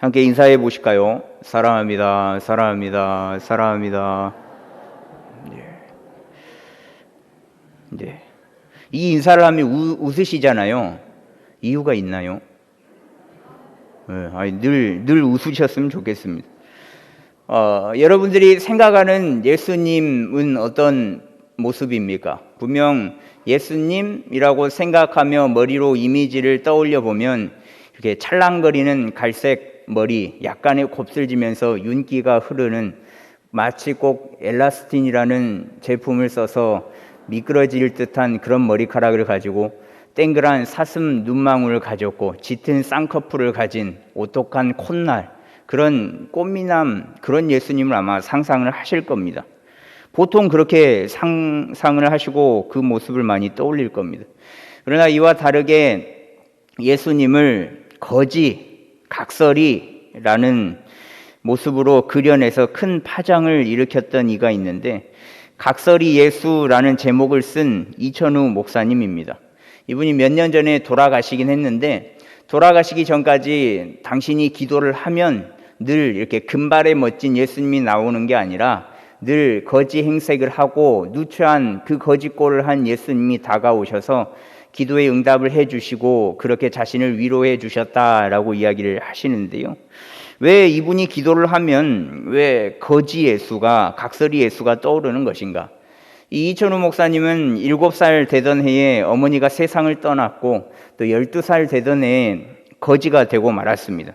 함께 인사해 보실까요? 사랑합니다. 사랑합니다. 사랑합니다. 네. 이 인사를 하면 웃으시잖아요. 이유가 있나요? 네, 늘 웃으셨으면 좋겠습니다. 여러분들이 생각하는 예수님은 어떤 모습입니까? 분명 예수님이라고 생각하며 머리로 이미지를 떠올려 보면 이렇게 찰랑거리는 갈색 머리, 약간의 곱슬지면서 윤기가 흐르는, 마치 꼭 엘라스틴이라는 제품을 써서 미끄러질 듯한 그런 머리카락을 가지고 땡그란 사슴 눈망울을 가졌고 짙은 쌍꺼풀을 가진 오똑한 콧날, 그런 꽃미남, 그런 예수님을 아마 상상을 하실 겁니다. 보통 그렇게 상상을 하시고 그 모습을 많이 떠올릴 겁니다. 그러나 이와 다르게 예수님을 거지, 각설이라는 모습으로 그려내서 큰 파장을 일으켰던 이가 있는데, 각설이 예수라는 제목을 쓴 이천우 목사님입니다. 이분이 몇 년 전에 돌아가시긴 했는데, 돌아가시기 전까지 당신이 기도를 하면 늘 이렇게 금발의 멋진 예수님이 나오는 게 아니라 늘 거지 행색을 하고 누추한 그 거지꼴을 한 예수님이 다가오셔서 기도에 응답을 해주시고 그렇게 자신을 위로해 주셨다라고 이야기를 하시는데요. 왜 이분이 기도를 하면 왜 거지 예수가, 각설이 예수가 떠오르는 것인가? 이 이천우 목사님은 7살 되던 해에 어머니가 세상을 떠났고 또 12살 되던 해에 거지가 되고 말았습니다.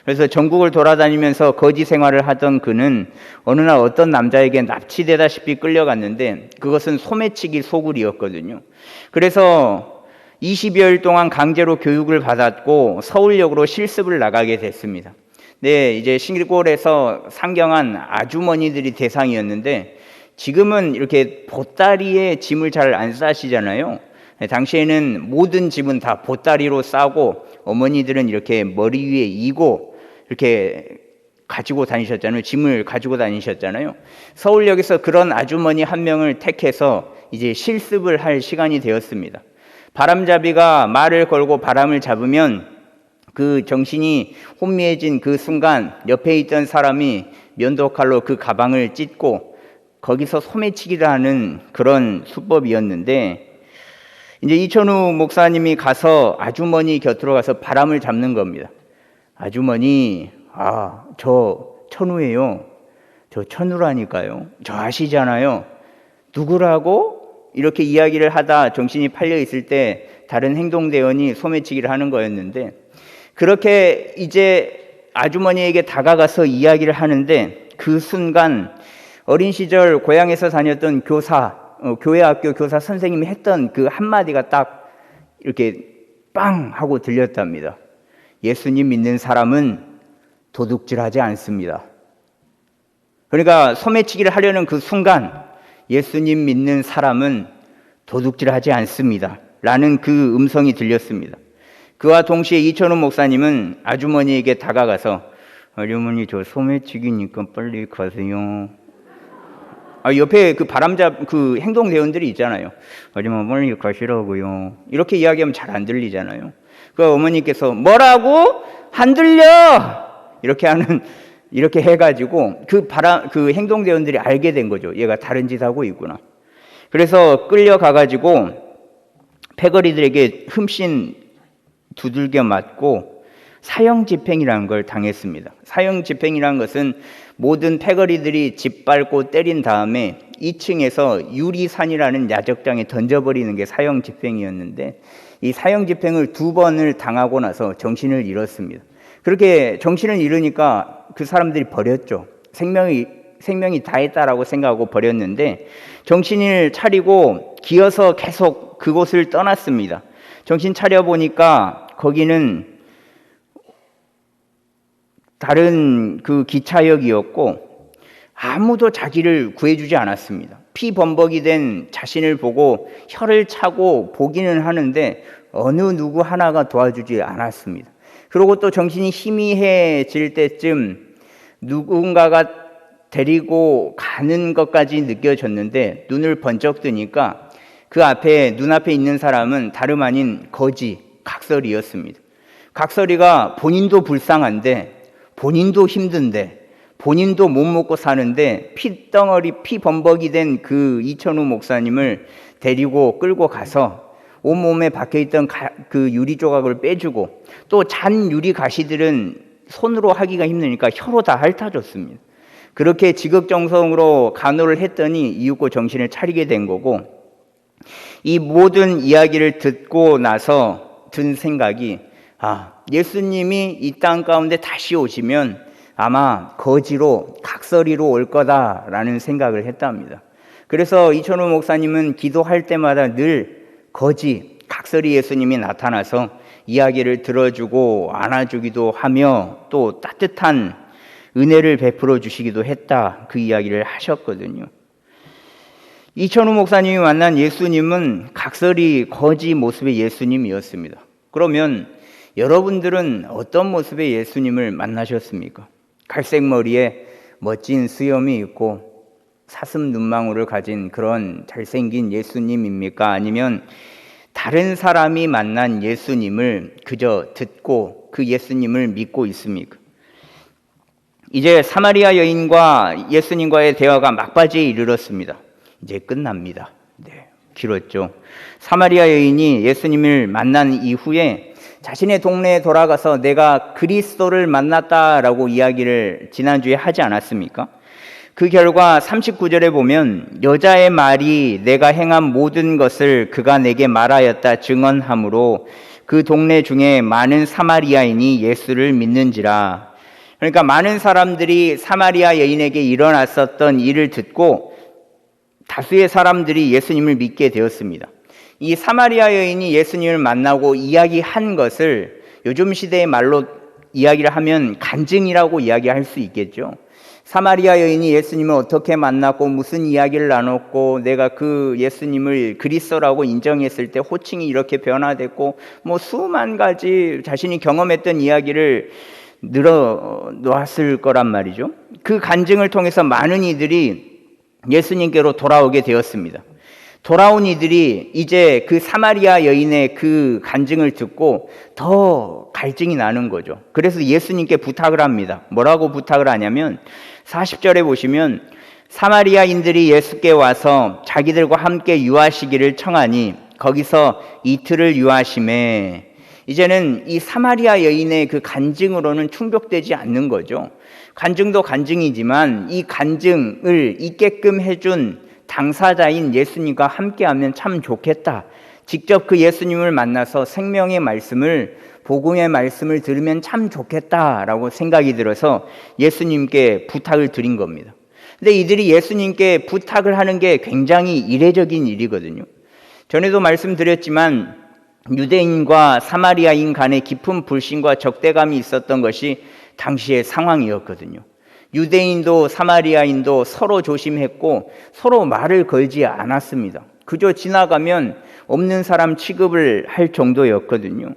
그래서 전국을 돌아다니면서 거지 생활을 하던 그는 어느 날 어떤 남자에게 납치되다시피 끌려갔는데, 그것은 소매치기 소굴이었거든요. 그래서 20여일 동안 강제로 교육을 받았고 서울역으로 실습을 나가게 됐습니다. 네, 이제 시골에서 상경한 아주머니들이 대상이었는데, 지금은 이렇게 보따리에 짐을 잘 안 싸시잖아요. 당시에는 모든 짐은 다 보따리로 싸고 어머니들은 이렇게 머리 위에 이고 이렇게 가지고 다니셨잖아요. 짐을 가지고 다니셨잖아요. 서울역에서 그런 아주머니 한 명을 택해서 이제 실습을 할 시간이 되었습니다. 바람잡이가 말을 걸고 바람을 잡으면 그 정신이 혼미해진 그 순간 옆에 있던 사람이 면도칼로 그 가방을 찢고 거기서 소매치기를 하는 그런 수법이었는데, 이제 이천우 목사님이 가서 아주머니 곁으로 가서 바람을 잡는 겁니다. 아주머니, 저 천우예요. 저 천우라니까요. 저 아시잖아요. 누구라고? 이렇게 이야기를 하다 정신이 팔려 있을 때 다른 행동대원이 소매치기를 하는 거였는데, 그렇게 이제 아주머니에게 다가가서 이야기를 하는데, 그 순간 어린 시절 고향에서 다녔던 교회 학교 교사 선생님이 했던 그 한마디가 딱 이렇게 빵 하고 들렸답니다. 예수님 믿는 사람은 도둑질하지 않습니다. 그러니까 소매치기를 하려는 그 순간 예수님 믿는 사람은 도둑질하지 않습니다 라는 그 음성이 들렸습니다. 그와 동시에 이천우 목사님은 아주머니에게 다가가서, 아주머니 저 소매치기니까 빨리 가세요. 옆에 그 그 행동대원들이 있잖아요. 아주머니 빨리 가시라고요. 이렇게 이야기하면 잘 안 들리잖아요. 그 어머니께서 뭐라고? 안 들려! 이렇게 해가지고 그 행동대원들이 알게 된 거죠. 얘가 다른 짓 하고 있구나. 그래서 끌려가가지고 패거리들에게 흠씬 두들겨 맞고 사형집행이라는 걸 당했습니다. 사형집행이라는 것은 모든 패거리들이 짓밟고 때린 다음에 2층에서 유리산이라는 야적장에 던져버리는 게 사형집행이었는데, 이 사형집행을 2번을 당하고 나서 정신을 잃었습니다. 그렇게 정신을 잃으니까 그 사람들이 버렸죠. 생명이 다했다라고 생각하고 버렸는데, 정신을 차리고 기어서 계속 그곳을 떠났습니다. 정신 차려보니까 거기는 다른 그 기차역이었고 아무도 자기를 구해주지 않았습니다. 피범벅이 된 자신을 보고 혀를 차고 보기는 하는데 어느 누구 하나가 도와주지 않았습니다. 그리고 또 정신이 희미해질 때쯤 누군가가 데리고 가는 것까지 느껴졌는데, 눈을 번쩍 뜨니까 그 눈앞에 있는 사람은 다름 아닌 거지, 각설이었습니다. 각설이가 본인도 불쌍한데 본인도 힘든데, 본인도 못 먹고 사는데 피덩어리 피 범벅이 된 그 이천우 목사님을 데리고 끌고 가서 온몸에 박혀있던 그 유리 조각을 빼주고, 또 잔 유리 가시들은 손으로 하기가 힘드니까 혀로 다 핥아줬습니다. 그렇게 지극정성으로 간호를 했더니 이윽고 정신을 차리게 된 거고, 이 모든 이야기를 듣고 나서 든 생각이, 예수님이 이 땅 가운데 다시 오시면 아마 거지로 각설이로 올 거다라는 생각을 했답니다. 그래서 이천우 목사님은 기도할 때마다 늘 거지, 각설이 예수님이 나타나서 이야기를 들어주고 안아주기도 하며 또 따뜻한 은혜를 베풀어 주시기도 했다, 그 이야기를 하셨거든요. 이천우 목사님이 만난 예수님은 각설이 거지 모습의 예수님이었습니다. 그러면 여러분들은 어떤 모습의 예수님을 만나셨습니까? 갈색 머리에 멋진 수염이 있고 사슴 눈망울을 가진 그런 잘생긴 예수님입니까? 아니면 다른 사람이 만난 예수님을 그저 듣고 그 예수님을 믿고 있습니까? 이제 사마리아 여인과 예수님과의 대화가 막바지에 이르렀습니다. 이제 끝납니다. 네, 길었죠. 사마리아 여인이 예수님을 만난 이후에 자신의 동네에 돌아가서 내가 그리스도를 만났다라고 이야기를 지난주에 하지 않았습니까? 그 결과 39절에 보면 여자의 말이 내가 행한 모든 것을 그가 내게 말하였다 증언하므로 그 동네 중에 많은 사마리아인이 예수를 믿는지라. 그러니까 많은 사람들이 사마리아 여인에게 일어났었던 일을 듣고 다수의 사람들이 예수님을 믿게 되었습니다. 이 사마리아 여인이 예수님을 만나고 이야기한 것을 요즘 시대의 말로 이야기를 하면 간증이라고 이야기할 수 있겠죠. 사마리아 여인이 예수님을 어떻게 만났고 무슨 이야기를 나눴고 내가 그 예수님을 그리스도라고 인정했을 때 호칭이 이렇게 변화됐고 뭐 수만 가지 자신이 경험했던 이야기를 늘어놓았을 거란 말이죠. 그 간증을 통해서 많은 이들이 예수님께로 돌아오게 되었습니다. 돌아온 이들이 이제 그 사마리아 여인의 그 간증을 듣고 더 갈증이 나는 거죠. 그래서 예수님께 부탁을 합니다. 뭐라고 부탁을 하냐면 40절에 보시면 사마리아인들이 예수께 와서 자기들과 함께 유하시기를 청하니 거기서 이틀을 유하심에, 이제는 이 사마리아 여인의 그 간증으로는 충족되지 않는 거죠. 간증도 간증이지만 이 간증을 있게끔 해준 당사자인 예수님과 함께하면 참 좋겠다. 직접 그 예수님을 만나서 생명의 말씀을, 복음의 말씀을 들으면 참 좋겠다라고 생각이 들어서 예수님께 부탁을 드린 겁니다. 근데 이들이 예수님께 부탁을 하는 게 굉장히 이례적인 일이거든요. 전에도 말씀드렸지만 유대인과 사마리아인 간의 깊은 불신과 적대감이 있었던 것이 당시의 상황이었거든요. 유대인도 사마리아인도 서로 조심했고 서로 말을 걸지 않았습니다. 그저 지나가면 없는 사람 취급을 할 정도였거든요.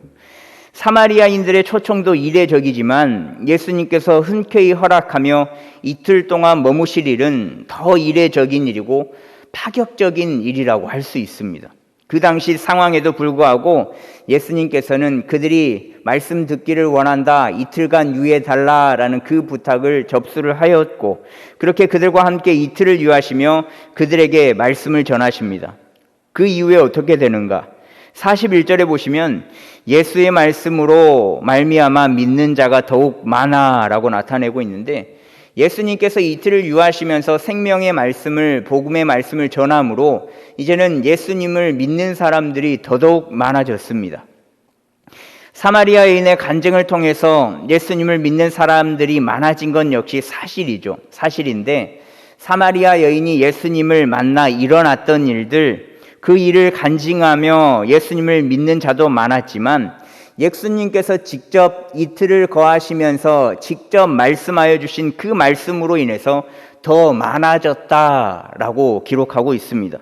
사마리아인들의 초청도 이례적이지만 예수님께서 흔쾌히 허락하며 이틀 동안 머무실 일은 더 이례적인 일이고 파격적인 일이라고 할 수 있습니다. 그 당시 상황에도 불구하고 예수님께서는 그들이 말씀 듣기를 원한다, 이틀간 유예달라라는 그 부탁을 접수를 하였고 그렇게 그들과 함께 이틀을 유하시며 그들에게 말씀을 전하십니다. 그 이후에 어떻게 되는가? 41절에 보시면 예수의 말씀으로 말미암아 믿는 자가 더욱 많아라고 나타내고 있는데, 예수님께서 이틀을 유하시면서 생명의 말씀을, 복음의 말씀을 전함으로 이제는 예수님을 믿는 사람들이 더더욱 많아졌습니다. 사마리아 여인의 간증을 통해서 예수님을 믿는 사람들이 많아진 건 역시 사실이죠. 사실인데 사마리아 여인이 예수님을 만나 일어났던 일들, 그 일을 간증하며 예수님을 믿는 자도 많았지만 예수님께서 직접 이틀을 거하시면서 직접 말씀하여 주신 그 말씀으로 인해서 더 많아졌다라고 기록하고 있습니다.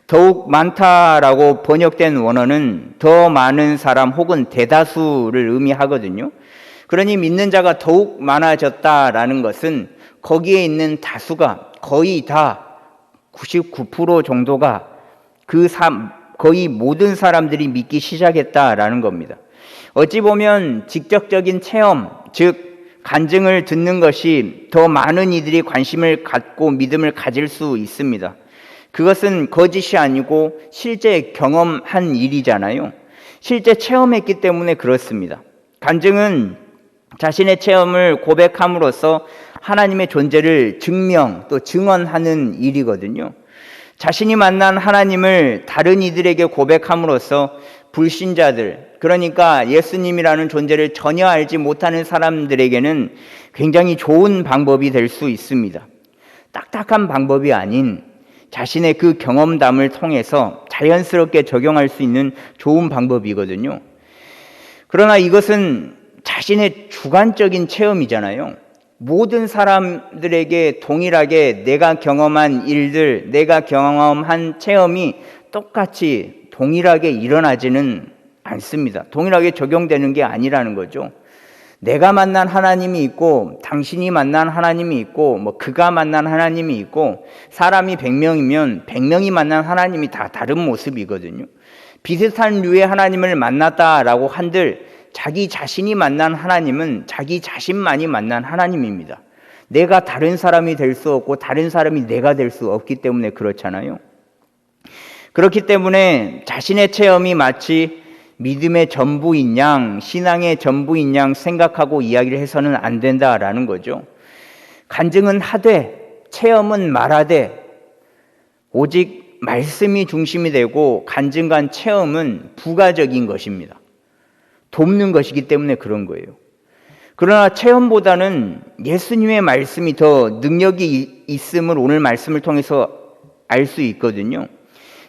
더욱 많다라고 번역된 원어는 더 많은 사람 혹은 대다수를 의미하거든요. 그러니 믿는 자가 더욱 많아졌다라는 것은 거기에 있는 다수가 거의 다 99% 정도가 거의 모든 사람들이 믿기 시작했다라는 겁니다. 어찌 보면 직접적인 체험, 즉 간증을 듣는 것이 더 많은 이들이 관심을 갖고 믿음을 가질 수 있습니다. 그것은 거짓이 아니고 실제 경험한 일이잖아요. 실제 체험했기 때문에 그렇습니다. 간증은 자신의 체험을 고백함으로써 하나님의 존재를 증명 또 증언하는 일이거든요. 자신이 만난 하나님을 다른 이들에게 고백함으로써 불신자들, 그러니까 예수님이라는 존재를 전혀 알지 못하는 사람들에게는 굉장히 좋은 방법이 될 수 있습니다. 딱딱한 방법이 아닌 자신의 그 경험담을 통해서 자연스럽게 적용할 수 있는 좋은 방법이거든요. 그러나 이것은 자신의 주관적인 체험이잖아요. 모든 사람들에게 동일하게 내가 경험한 일들, 내가 경험한 체험이 똑같이 동일하게 일어나지는 않습니다. 동일하게 적용되는 게 아니라는 거죠. 내가 만난 하나님이 있고 당신이 만난 하나님이 있고 뭐 그가 만난 하나님이 있고 사람이 100명이면 100명이 만난 하나님이 다 다른 모습이거든요. 비슷한 류의 하나님을 만났다라고 한들 자기 자신이 만난 하나님은 자기 자신만이 만난 하나님입니다. 내가 다른 사람이 될 수 없고 다른 사람이 내가 될 수 없기 때문에 그렇잖아요. 그렇기 때문에 자신의 체험이 마치 믿음의 전부인 양, 신앙의 전부인 양 생각하고 이야기를 해서는 안 된다라는 거죠. 간증은 하되 체험은 말하되 오직 말씀이 중심이 되고 간증과 체험은 부가적인 것입니다. 돕는 것이기 때문에 그런 거예요. 그러나 체험보다는 예수님의 말씀이 더 능력이 있음을 오늘 말씀을 통해서 알 수 있거든요.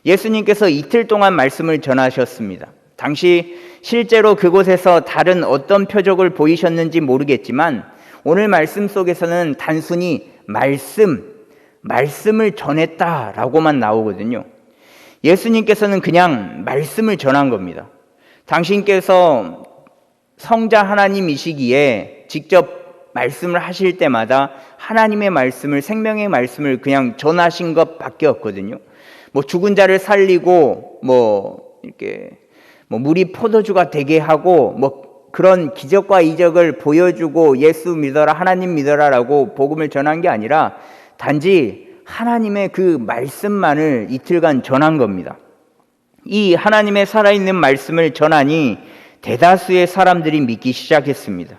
예수님께서 이틀 동안 말씀을 전하셨습니다. 당시 실제로 그곳에서 다른 어떤 표적을 보이셨는지 모르겠지만 오늘 말씀 속에서는 단순히 말씀을 전했다라고만 나오거든요. 예수님께서는 그냥 말씀을 전한 겁니다. 당신께서 성자 하나님이시기에 직접 말씀을 하실 때마다 하나님의 말씀을, 생명의 말씀을 그냥 전하신 것밖에 없거든요. 뭐 죽은 자를 살리고 이렇게 물이 포도주가 되게 하고 그런 기적과 이적을 보여주고 예수 믿어라, 하나님 믿어라라고 복음을 전한 게 아니라 단지 하나님의 그 말씀만을 이틀간 전한 겁니다. 이 하나님의 살아있는 말씀을 전하니 대다수의 사람들이 믿기 시작했습니다.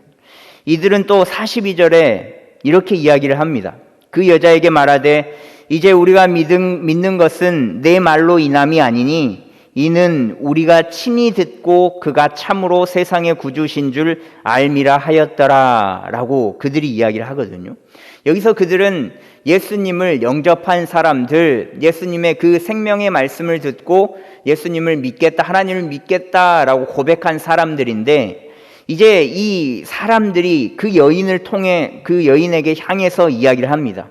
이들은 또 42절에 이렇게 이야기를 합니다. 그 여자에게 말하되 이제 우리가 믿는 것은 내 말로 인함이 아니니 이는 우리가 친히 듣고 그가 참으로 세상의 구주신 줄 알미라 하였더라 라고 그들이 이야기를 하거든요. 여기서 그들은 예수님을 영접한 사람들, 예수님의 그 생명의 말씀을 듣고 예수님을 믿겠다, 하나님을 믿겠다라고 고백한 사람들인데 이제 이 사람들이 그 여인을 통해 그 여인에게 향해서 이야기를 합니다.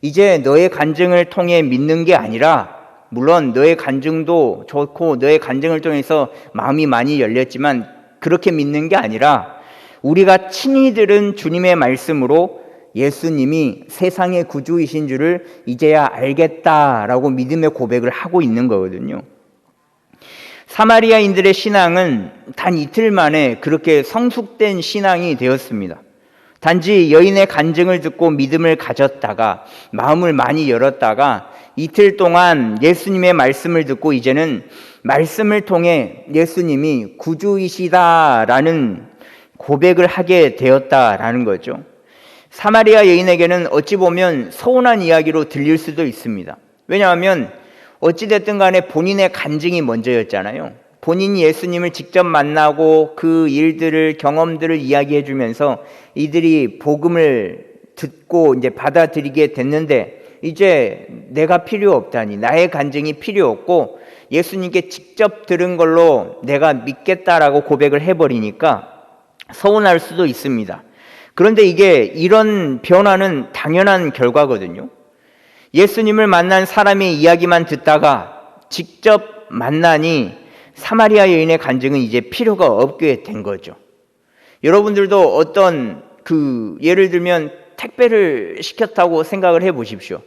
이제 너의 간증을 통해 믿는 게 아니라 물론 너의 간증도 좋고 너의 간증을 통해서 마음이 많이 열렸지만 그렇게 믿는 게 아니라 우리가 친히 들은 주님의 말씀으로 예수님이 세상의 구주이신 줄을 이제야 알겠다라고 믿음의 고백을 하고 있는 거거든요. 사마리아인들의 신앙은 단 이틀 만에 그렇게 성숙된 신앙이 되었습니다. 단지 여인의 간증을 듣고 믿음을 가졌다가 마음을 많이 열었다가 이틀 동안 예수님의 말씀을 듣고 이제는 말씀을 통해 예수님이 구주이시다라는 고백을 하게 되었다라는 거죠. 사마리아 여인에게는 어찌 보면 서운한 이야기로 들릴 수도 있습니다. 왜냐하면 어찌됐든 간에 본인의 간증이 먼저였잖아요. 본인이 예수님을 직접 만나고 그 일들을, 경험들을 이야기해 주면서 이들이 복음을 듣고 이제 받아들이게 됐는데 이제 내가 필요 없다니, 나의 간증이 필요 없고 예수님께 직접 들은 걸로 내가 믿겠다라고 고백을 해버리니까 서운할 수도 있습니다. 그런데 이런 변화는 당연한 결과거든요. 예수님을 만난 사람의 이야기만 듣다가 직접 만나니 사마리아 여인의 간증은 이제 필요가 없게 된 거죠. 여러분들도 예를 들면 택배를 시켰다고 생각을 해 보십시오.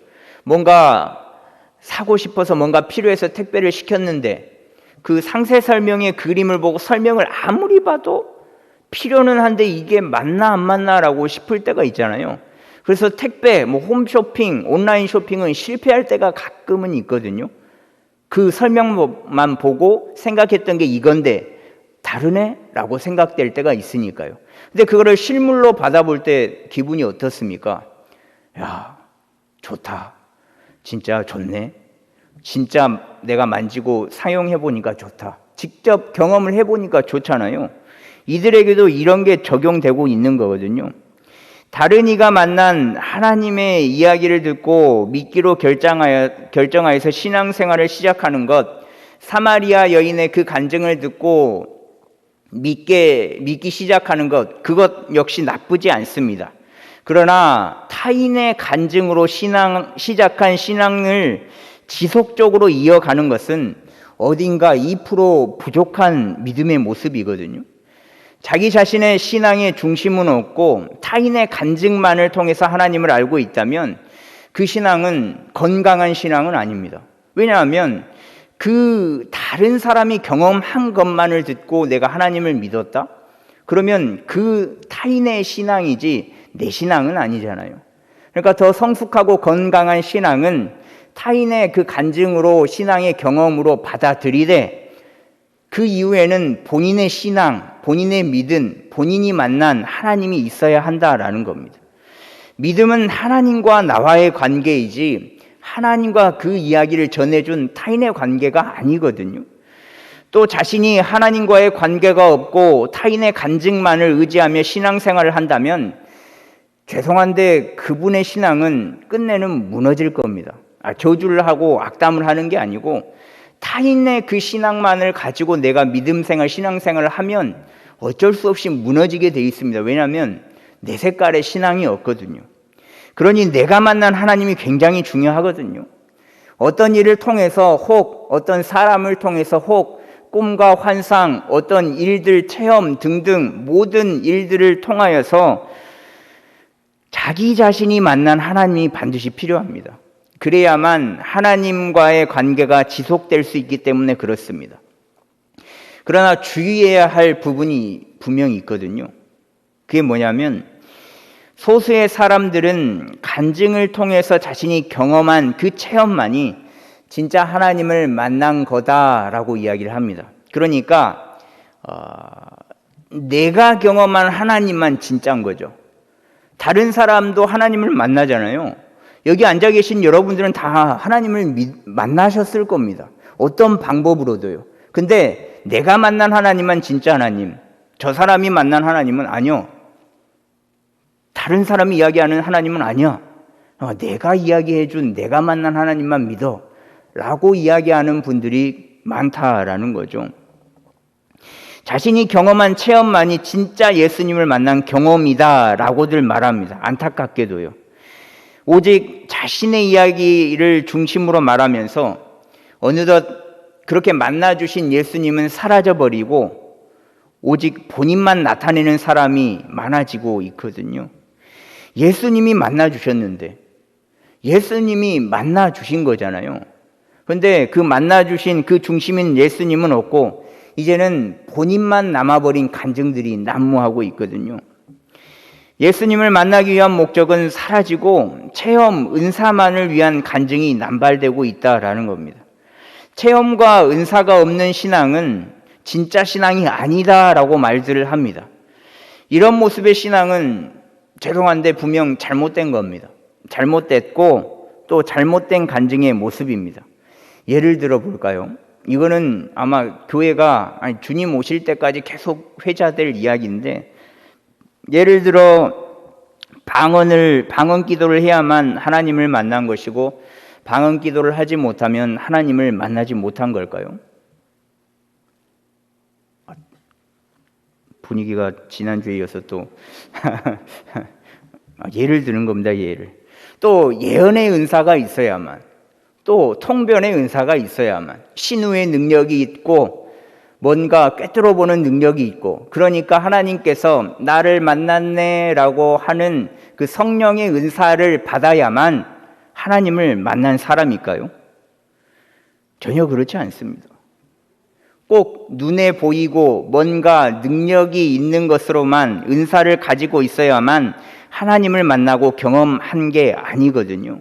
뭔가 사고 싶어서 뭔가 필요해서 택배를 시켰는데 그 상세 설명의 그림을 보고 설명을 아무리 봐도 필요는 한데 이게 맞나 안 맞나라고 싶을 때가 있잖아요. 그래서 택배, 홈쇼핑, 온라인 쇼핑은 실패할 때가 가끔은 있거든요. 그 설명만 보고 생각했던 게 이건데 다르네? 라고 생각될 때가 있으니까요. 근데 그거를 실물로 받아볼 때 기분이 어떻습니까? 야, 좋다. 진짜 좋네. 진짜 내가 만지고 사용해보니까 좋다. 직접 경험을 해보니까 좋잖아요. 이들에게도 이런 게 적용되고 있는 거거든요. 다른 이가 만난 하나님의 이야기를 듣고 믿기로 결정하여서 신앙생활을 시작하는 것, 사마리아 여인의 그 간증을 듣고 믿기 시작하는 것, 그것 역시 나쁘지 않습니다. 그러나 타인의 간증으로 시작한 신앙을 지속적으로 이어가는 것은 어딘가 2% 부족한 믿음의 모습이거든요. 자기 자신의 신앙의 중심은 없고 타인의 간증만을 통해서 하나님을 알고 있다면 그 신앙은 건강한 신앙은 아닙니다. 왜냐하면 그 다른 사람이 경험한 것만을 듣고 내가 하나님을 믿었다? 그러면 그 타인의 신앙이지 내 신앙은 아니잖아요. 그러니까 더 성숙하고 건강한 신앙은 타인의 그 간증으로 신앙의 경험으로 받아들이되 그 이후에는 본인의 신앙, 본인의 믿음, 본인이 만난 하나님이 있어야 한다라는 겁니다. 믿음은 하나님과 나와의 관계이지 하나님과 그 이야기를 전해준 타인의 관계가 아니거든요. 또 자신이 하나님과의 관계가 없고 타인의 간증만을 의지하며 신앙생활을 한다면 죄송한데 그분의 신앙은 끝내는 무너질 겁니다. 저주를 하고 악담을 하는 게 아니고 타인의 그 신앙만을 가지고 내가 믿음생활, 신앙생활을 하면 어쩔 수 없이 무너지게 돼 있습니다. 왜냐하면 내 색깔의 신앙이 없거든요. 그러니 내가 만난 하나님이 굉장히 중요하거든요. 어떤 일을 통해서 혹 어떤 사람을 통해서 혹 꿈과 환상, 어떤 일들, 체험 등등 모든 일들을 통하여서 자기 자신이 만난 하나님이 반드시 필요합니다. 그래야만 하나님과의 관계가 지속될 수 있기 때문에 그렇습니다. 그러나 주의해야 할 부분이 분명히 있거든요. 그게 뭐냐면 소수의 사람들은 간증을 통해서 자신이 경험한 그 체험만이 진짜 하나님을 만난 거다라고 이야기를 합니다. 그러니까 내가 경험한 하나님만 진짜인 거죠. 다른 사람도 하나님을 만나잖아요. 여기 앉아 계신 여러분들은 다 하나님을 만나셨을 겁니다. 어떤 방법으로도요. 근데 내가 만난 하나님만 진짜 하나님, 저 사람이 만난 하나님은 아니요. 다른 사람이 이야기하는 하나님은 아니야. 내가 이야기해준 내가 만난 하나님만 믿어 라고 이야기하는 분들이 많다라는 거죠. 자신이 경험한 체험만이 진짜 예수님을 만난 경험이다 라고들 말합니다. 안타깝게도요. 오직 자신의 이야기를 중심으로 말하면서 어느덧 그렇게 만나주신 예수님은 사라져버리고 오직 본인만 나타내는 사람이 많아지고 있거든요. 예수님이 만나주셨는데 예수님이 만나주신 거잖아요. 그런데 그 만나주신 그 중심인 예수님은 없고 이제는 본인만 남아버린 간증들이 난무하고 있거든요. 예수님을 만나기 위한 목적은 사라지고 체험, 은사만을 위한 간증이 남발되고 있다라는 겁니다. 체험과 은사가 없는 신앙은 진짜 신앙이 아니다라고 말들을 합니다. 이런 모습의 신앙은 죄송한데 분명 잘못된 겁니다. 잘못됐고 또 잘못된 간증의 모습입니다. 예를 들어 볼까요? 이거는 아마 교회가 주님 오실 때까지 계속 회자될 이야기인데 예를 들어 방언 기도를 해야만 하나님을 만난 것이고 방언 기도를 하지 못하면 하나님을 만나지 못한 걸까요? 분위기가 지난주에 이어서 또 예를 드는 겁니다. 예를. 또 예언의 은사가 있어야만, 또 통변의 은사가 있어야만, 신우의 능력이 있고 뭔가 꿰뚫어 보는 능력이 있고, 그러니까 하나님께서 나를 만났네라고 하는 그 성령의 은사를 받아야만 하나님을 만난 사람일까요? 전혀 그렇지 않습니다. 꼭 눈에 보이고 뭔가 능력이 있는 것으로만 은사를 가지고 있어야만 하나님을 만나고 경험한 게 아니거든요.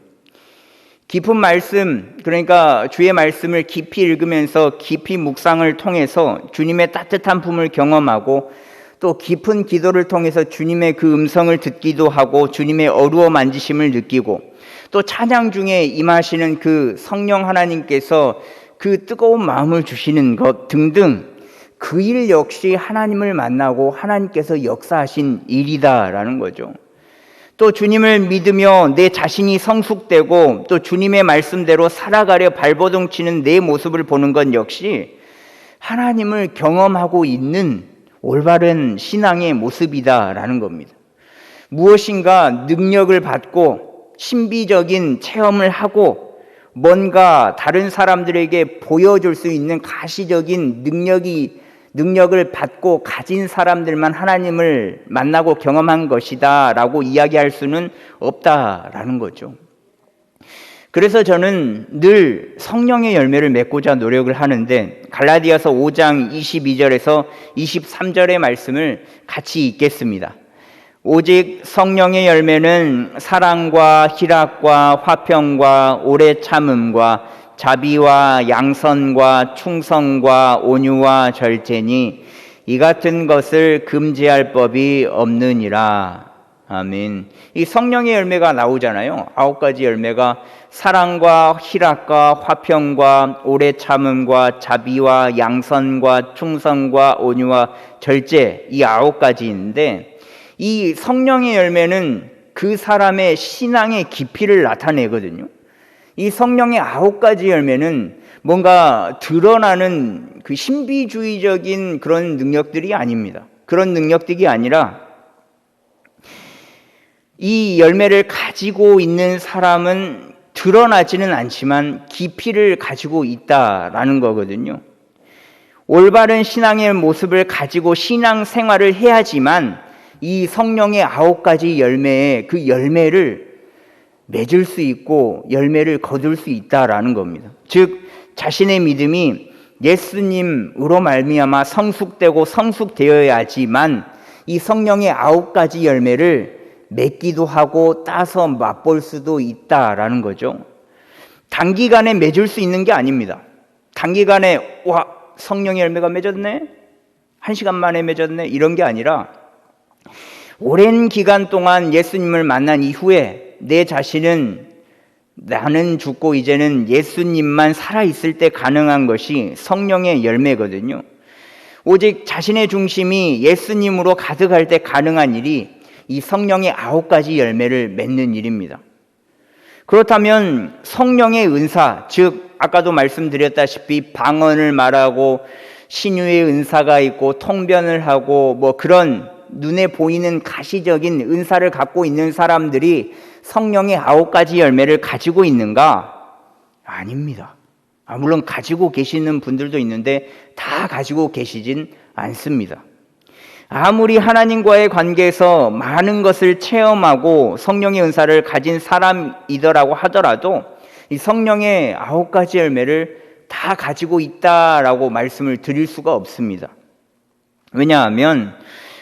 깊은 말씀, 그러니까 주의 말씀을 깊이 읽으면서 깊이 묵상을 통해서 주님의 따뜻한 품을 경험하고 또 깊은 기도를 통해서 주님의 그 음성을 듣기도 하고 주님의 어루어 만지심을 느끼고 또 찬양 중에 임하시는 그 성령 하나님께서 그 뜨거운 마음을 주시는 것 등등 그 일 역시 하나님을 만나고 하나님께서 역사하신 일이다라는 거죠. 또 주님을 믿으며 내 자신이 성숙되고 또 주님의 말씀대로 살아가려 발버둥 치는 내 모습을 보는 것 역시 하나님을 경험하고 있는 올바른 신앙의 모습이다라는 겁니다. 무엇인가 능력을 받고 신비적인 체험을 하고 뭔가 다른 사람들에게 보여줄 수 있는 가시적인 능력을 받고 가진 사람들만 하나님을 만나고 경험한 것이다 라고 이야기할 수는 없다라는 거죠. 그래서 저는 늘 성령의 열매를 맺고자 노력을 하는데 갈라디아서 5장 22절에서 23절의 말씀을 같이 읽겠습니다. 오직 성령의 열매는 사랑과 희락과 화평과 오래 참음과 자비와 양선과 충성과 온유와 절제니 이 같은 것을 금지할 법이 없느니라. 아멘. 이 성령의 열매가 나오잖아요. 9가지 열매가 사랑과 희락과 화평과 오래 참음과 자비와 양선과 충성과 온유와 절제, 이 9가지인데 이 성령의 열매는 그 사람의 신앙의 깊이를 나타내거든요. 이 성령의 9가지 열매는 뭔가 드러나는 그 신비주의적인 그런 능력들이 아닙니다. 그런 능력들이 아니라 이 열매를 가지고 있는 사람은 드러나지는 않지만 깊이를 가지고 있다라는 거거든요. 올바른 신앙의 모습을 가지고 신앙 생활을 해야지만 이 성령의 9가지 열매의 그 열매를 맺을 수 있고 열매를 거둘 수 있다라는 겁니다. 즉 자신의 믿음이 예수님으로 말미암아 성숙되고 성숙되어야지만 이 성령의 9가지 열매를 맺기도 하고 따서 맛볼 수도 있다라는 거죠. 단기간에 맺을 수 있는 게 아닙니다. 단기간에 와 성령의 열매가 맺었네? 1시간 만에 맺었네? 이런 게 아니라 오랜 기간 동안 예수님을 만난 이후에 내 자신은 나는 죽고 이제는 예수님만 살아있을 때 가능한 것이 성령의 열매거든요. 오직 자신의 중심이 예수님으로 가득할 때 가능한 일이 이 성령의 9가지 열매를 맺는 일입니다. 그렇다면 성령의 은사, 즉 아까도 말씀드렸다시피 방언을 말하고 신유의 은사가 있고 통변을 하고 뭐 그런 눈에 보이는 가시적인 은사를 갖고 있는 사람들이 성령의 9가지 열매를 가지고 있는가? 아닙니다. 물론 가지고 계시는 분들도 있는데 다 가지고 계시진 않습니다. 아무리 하나님과의 관계에서 많은 것을 체험하고 성령의 은사를 가진 사람이더라고 하더라도 이 성령의 9가지 열매를 다 가지고 있다라고 말씀을 드릴 수가 없습니다. 왜냐하면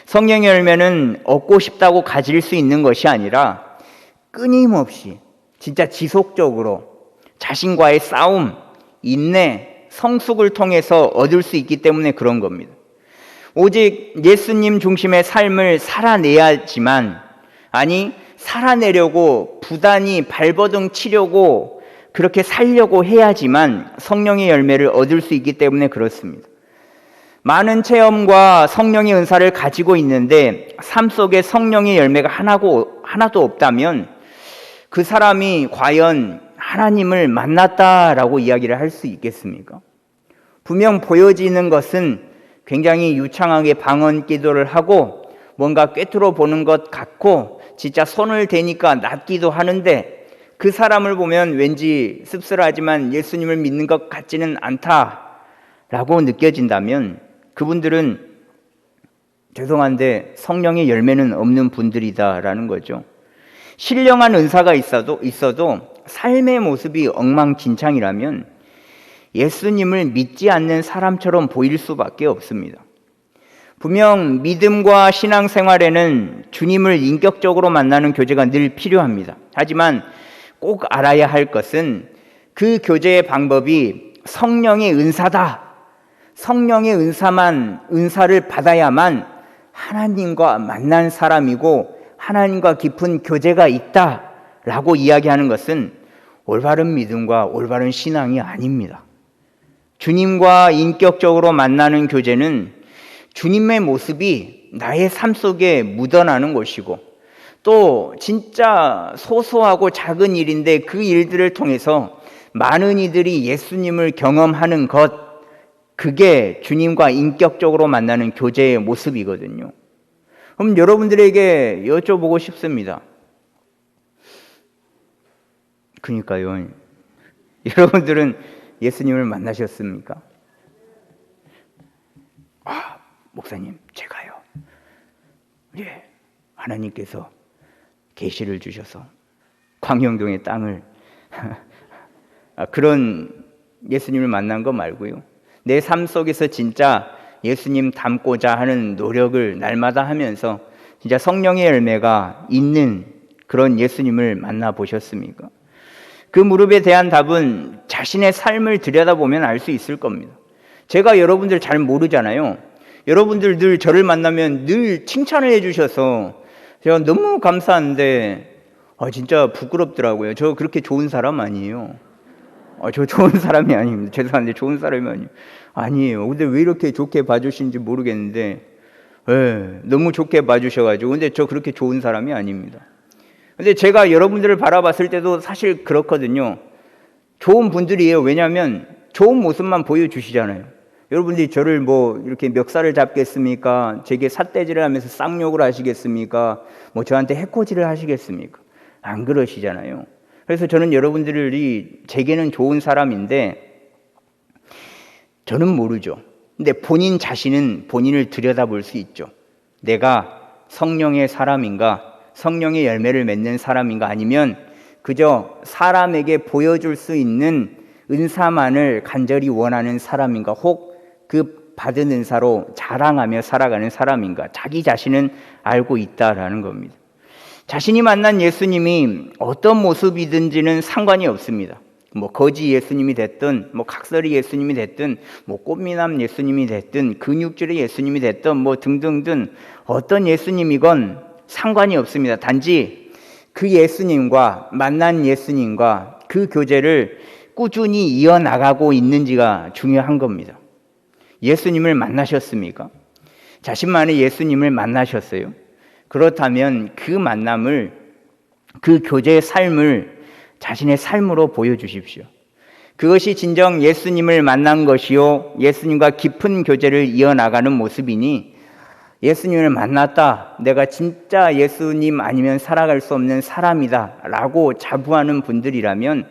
성령의 열매는 얻고 싶다고 가질 수 있는 것이 아니라 끊임없이 진짜 지속적으로 자신과의 싸움, 인내, 성숙을 통해서 얻을 수 있기 때문에 그런 겁니다. 오직 예수님 중심의 삶을 살아내야지만, 아니 살아내려고 부단히 발버둥 치려고 그렇게 살려고 해야지만 성령의 열매를 얻을 수 있기 때문에 그렇습니다. 많은 체험과 성령의 은사를 가지고 있는데 삶 속에 성령의 열매가 하나도 없다면 그 사람이 과연 하나님을 만났다라고 이야기를 할 수 있겠습니까? 분명 보여지는 것은 굉장히 유창하게 방언 기도를 하고 뭔가 꿰뚫어 보는 것 같고 진짜 손을 대니까 낫기도 하는데 그 사람을 보면 왠지 씁쓸하지만 예수님을 믿는 것 같지는 않다라고 느껴진다면 그분들은 죄송한데 성령의 열매는 없는 분들이다라는 거죠. 신령한 은사가 있어도 삶의 모습이 엉망진창이라면 예수님을 믿지 않는 사람처럼 보일 수밖에 없습니다. 분명 믿음과 신앙생활에는 주님을 인격적으로 만나는 교제가 늘 필요합니다. 하지만 꼭 알아야 할 것은 그 교제의 방법이 성령의 은사다. 성령의 은사를 받아야만 하나님과 만난 사람이고 하나님과 깊은 교제가 있다라고 이야기하는 것은 올바른 믿음과 올바른 신앙이 아닙니다. 주님과 인격적으로 만나는 교제는 주님의 모습이 나의 삶 속에 묻어나는 것이고 또 진짜 소소하고 작은 일인데 그 일들을 통해서 많은 이들이 예수님을 경험하는 것, 그게 주님과 인격적으로 만나는 교제의 모습이거든요. 그럼 여러분들에게 여쭤보고 싶습니다. 그러니까요. 여러분들은 예수님을 만나셨습니까? 목사님, 제가요. 예, 하나님께서 계시를 주셔서 광명동의 땅을 그런 예수님을 만난 거 말고요. 내 삶 속에서 진짜 예수님 닮고자 하는 노력을 날마다 하면서 진짜 성령의 열매가 있는 그런 예수님을 만나 보셨습니까? 그 물음에 대한 답은 자신의 삶을 들여다보면 알 수 있을 겁니다. 제가 여러분들 잘 모르잖아요. 여러분들 늘 저를 만나면 늘 칭찬을 해주셔서 제가 너무 감사한데 진짜 부끄럽더라고요. 저 그렇게 좋은 사람 아니에요. 저 좋은 사람이 아닙니다. 죄송한데 좋은 사람이 아니에요. 근데 왜 이렇게 좋게 봐주시는지 모르겠는데 너무 좋게 봐주셔가지고 근데 저 그렇게 좋은 사람이 아닙니다. 근데 제가 여러분들을 바라봤을 때도 사실 그렇거든요. 좋은 분들이에요. 왜냐하면 좋은 모습만 보여주시잖아요. 여러분들이 저를 뭐 이렇게 멱살을 잡겠습니까? 제게 삿대질을 하면서 쌍욕을 하시겠습니까? 뭐 저한테 해코지를 하시겠습니까? 안 그러시잖아요. 그래서 저는 여러분들이 제게는 좋은 사람인데 저는 모르죠. 근데 본인 자신은 본인을 들여다볼 수 있죠. 내가 성령의 사람인가? 성령의 열매를 맺는 사람인가? 아니면 그저 사람에게 보여줄 수 있는 은사만을 간절히 원하는 사람인가? 혹 그 받은 은사로 자랑하며 살아가는 사람인가? 자기 자신은 알고 있다라는 겁니다. 자신이 만난 예수님이 어떤 모습이든지는 상관이 없습니다. 뭐 거지 예수님이 됐든 뭐 각설이 예수님이 됐든 뭐 꽃미남 예수님이 됐든 근육질의 예수님이 됐든 뭐 등등등 어떤 예수님이건 상관이 없습니다. 단지 그 예수님과 만난 예수님과 그 교제를 꾸준히 이어나가고 있는지가 중요한 겁니다. 예수님을 만나셨습니까? 자신만의 예수님을 만나셨어요? 그렇다면 그 만남을, 그 교제의 삶을 자신의 삶으로 보여주십시오. 그것이 진정 예수님을 만난 것이요 예수님과 깊은 교제를 이어나가는 모습이니 예수님을 만났다, 내가 진짜 예수님 아니면 살아갈 수 없는 사람이다 라고 자부하는 분들이라면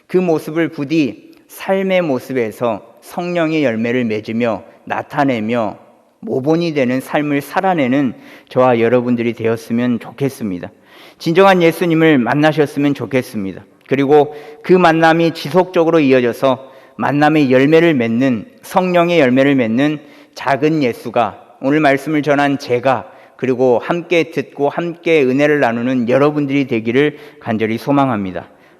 그 모습을 부디 삶의 모습에서 성령의 열매를 맺으며 나타내며 모본이 되는 삶을 살아내는 저와 여러분들이 되었으면 좋겠습니다. 진정한 예수님을 만나셨으면 좋겠습니다. 그리고 그 만남이 지속적으로 이어져서 만남의 열매를 맺는, 성령의 열매를 맺는 작은 예수가 오늘 말씀을 전한 제가 그리고 함께 듣고 함께 은혜를 나누는 여러분들이 되기를 간절히 소망합니다.